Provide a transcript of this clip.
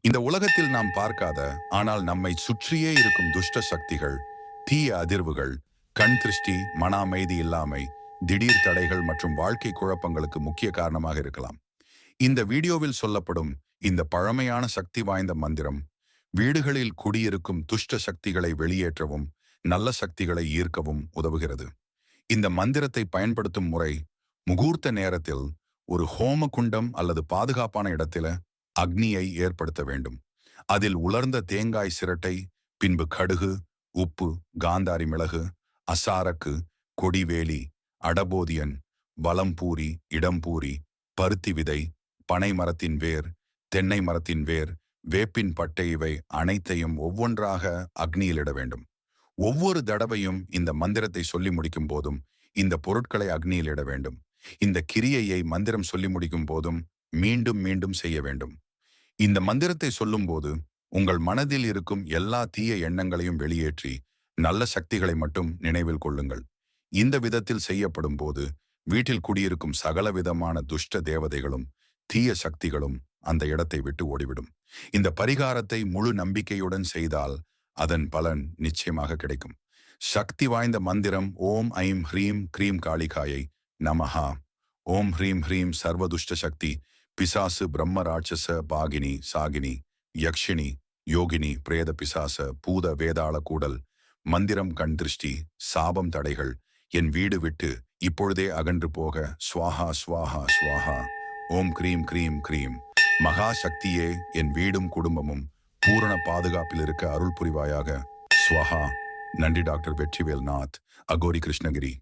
இந்த உலகத்தில் நாம் பார்க்காத ஆனால் நம்மை சுற்றியே இருக்கும் துஷ்ட சக்திகள், தீய அதிர்வுகள், கண் திருஷ்டி, மன அமைதி இல்லாமை, திடீர் தடைகள் மற்றும் வாழ்க்கை குழப்பங்களுக்கு முக்கிய காரணமாக இருக்கலாம். இந்த வீடியோவில் சொல்லப்படும் இந்த பழமையான சக்தி வாய்ந்த மந்திரம் வீடுகளில் குடியிருக்கும் துஷ்ட சக்திகளை வெளியேற்றவும் நல்ல சக்திகளை ஈர்க்கவும் உதவுகிறது. இந்த மந்திரத்தை பயன்படுத்தும் முறை முகூர்த்த நேரத்தில் ஒரு ஹோம குண்டம் அல்லது பாதுகாப்பான இடத்தில அக்னியை ஏற்படுத்த வேண்டும். அதில் உலர்ந்த தேங்காய் சிரட்டை, பின்பு கடுகு, உப்பு, காந்தாரி மிளகு, அசாரக்கு, கொடிவேலி, அடபோதியன், வலம்பூரி, இடம்பூரி, பருத்தி விதை, பனை மரத்தின் வேர், தென்னை மரத்தின் வேர், வேப்பின் பட்டை இவை அனைத்தையும் ஒவ்வொன்றாக அக்னியில் இட வேண்டும். ஒவ்வொரு தடவையும் இந்த மந்திரத்தை சொல்லி முடிக்கும் போதும் இந்த பொருட்களை அக்னியில் இட வேண்டும். இந்த கிரியையை மந்திரம் சொல்லி முடிக்கும் போதும் மீண்டும் மீண்டும் செய்ய வேண்டும். இந்த மந்திரத்தை சொல்லும்போது உங்கள் மனதில் இருக்கும் எல்லா தீய எண்ணங்களையும் வெளியேற்றி நல்ல சக்திகளை மட்டும் நினைவில் கொள்ளுங்கள். இந்த விதத்தில் செய்யப்படும் போது வீட்டில் குடியிருக்கும் சகல விதமான துஷ்ட தேவதைகளும் தீய சக்திகளும் அந்த இடத்தை விட்டு ஓடிவிடும். இந்த பரிகாரத்தை முழு நம்பிக்கையுடன் செய்தால் அதன் பலன் நிச்சயமாக கிடைக்கும். சக்தி வாய்ந்த மந்திரம் ஓம் ஐம் ஹ்ரீம் க்ரீம் காளிகாயை நமஹா. ஓம் ஹ்ரீம் ஹ்ரீம் சர்வதுஷ்ட சக்தி பிசாசு பிரம்ம ராட்சச பாகினி சாகினி யக்ஷினி யோகினி பிரேத பிசாச பூத வேதாள கூடல் மந்திரம் கண் திருஷ்டி சாபம் தடைகள் என் வீடு விட்டு இப்பொழுதே அகன்று போக ஸ்வாஹா ஸ்வாஹா ஸ்வாஹா. ஓம் க்ரீம் க்ரீம் க்ரீம். மகா சக்தியே என் வீடும் குடும்பமும் பூரண பாதுகாப்பில் இருக்க அருள் புரிவாயாக. ஸ்வாஹா. நன்றி டாக்டர் வெற்றிவேல் நாத், அகோரி கிருஷ்ணகிரி.